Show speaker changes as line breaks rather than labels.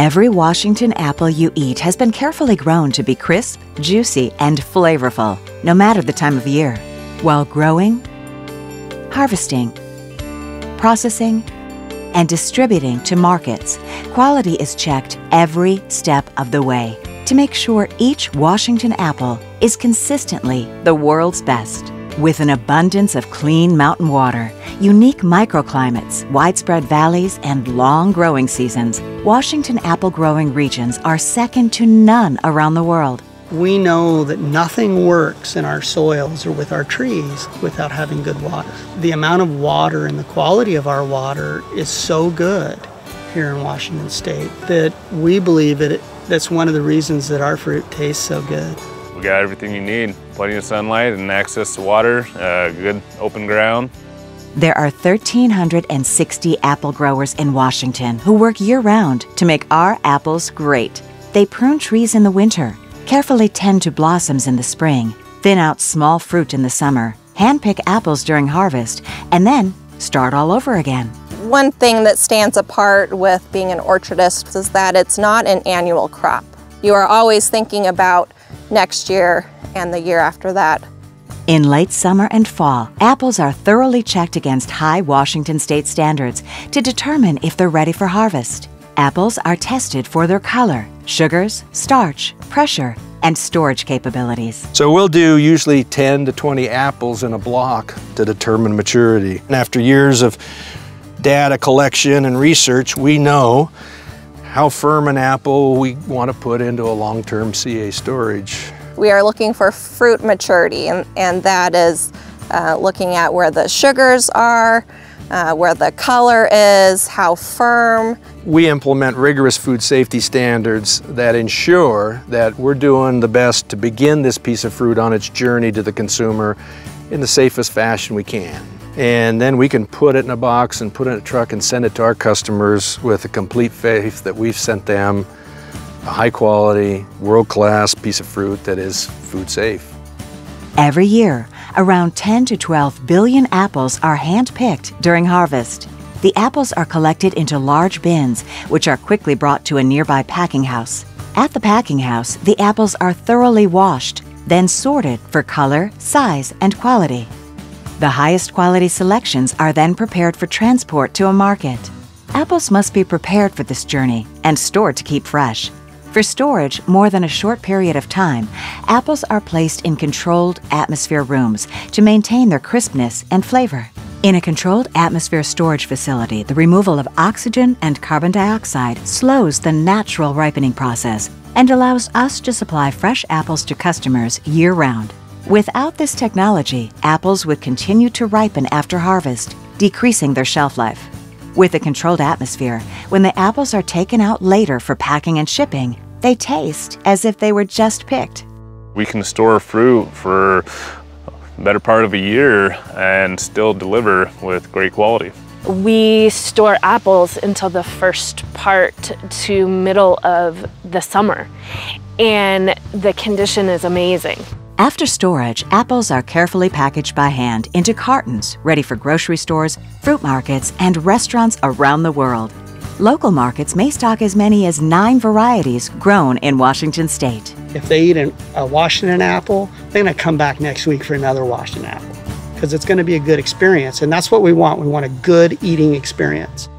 Every Washington apple you eat has been carefully grown to be crisp, juicy, and flavorful, no matter the time of year. While growing, harvesting, processing, and distributing to markets, quality is checked every step of the way to make sure each Washington apple is consistently the world's best. With an abundance of clean mountain water, unique microclimates, widespread valleys, and long growing seasons, Washington apple growing regions are second to none around the world.
We know that nothing works in our soils or with our trees without having good water. The amount of water and the quality of our water is so good here in Washington State that we believe that's one of the reasons that our fruit tastes so good.
We got everything you need, plenty of sunlight and access to water, good open ground.
There are 1,360 apple growers in Washington who work year-round to make our apples great. They prune trees in the winter, carefully tend to blossoms in the spring, thin out small fruit in the summer, handpick apples during harvest, and then start all over again.
One thing that stands apart with being an orchardist is that it's not an annual crop. You are always thinking about next year and the year after that.
In late summer and fall, apples are thoroughly checked against high Washington State standards to determine if they're ready for harvest. Apples are tested for their color, sugars, starch, pressure, and storage capabilities.
So we'll do usually 10 to 20 apples in a block to determine maturity. And after years of data collection and research, we know how firm an apple we want to put into a long-term CA storage.
We are looking for fruit maturity, and that is looking at where the sugars are, where the color is, how firm.
We implement rigorous food safety standards that ensure that we're doing the best to begin this piece of fruit on its journey to the consumer in the safest fashion we can. And then we can put it in a box and put it in a truck and send it to our customers with a complete faith that we've sent them a high quality, world-class piece of fruit that is food safe.
Every year, around 10 to 12 billion apples are hand-picked during harvest. The apples are collected into large bins, which are quickly brought to a nearby packing house. At the packing house, the apples are thoroughly washed, then sorted for color, size, and quality. The highest quality selections are then prepared for transport to a market. Apples must be prepared for this journey and stored to keep fresh. For storage more than a short period of time, apples are placed in controlled atmosphere rooms to maintain their crispness and flavor. In a controlled atmosphere storage facility, the removal of oxygen and carbon dioxide slows the natural ripening process and allows us to supply fresh apples to customers year-round. Without this technology, apples would continue to ripen after harvest, decreasing their shelf life. With a controlled atmosphere, when the apples are taken out later for packing and shipping, they taste as if they were just picked.
We can store fruit for the better part of a year and still deliver with great quality.
We store apples until the first part to middle of the summer, and the condition is amazing.
After storage, apples are carefully packaged by hand into cartons, ready for grocery stores, fruit markets, and restaurants around the world. Local markets may stock as many as 9 varieties grown in Washington State.
If they eat a Washington apple, they're going to come back next week for another Washington apple because it's going to be a good experience, and that's what we want. We want a good eating experience.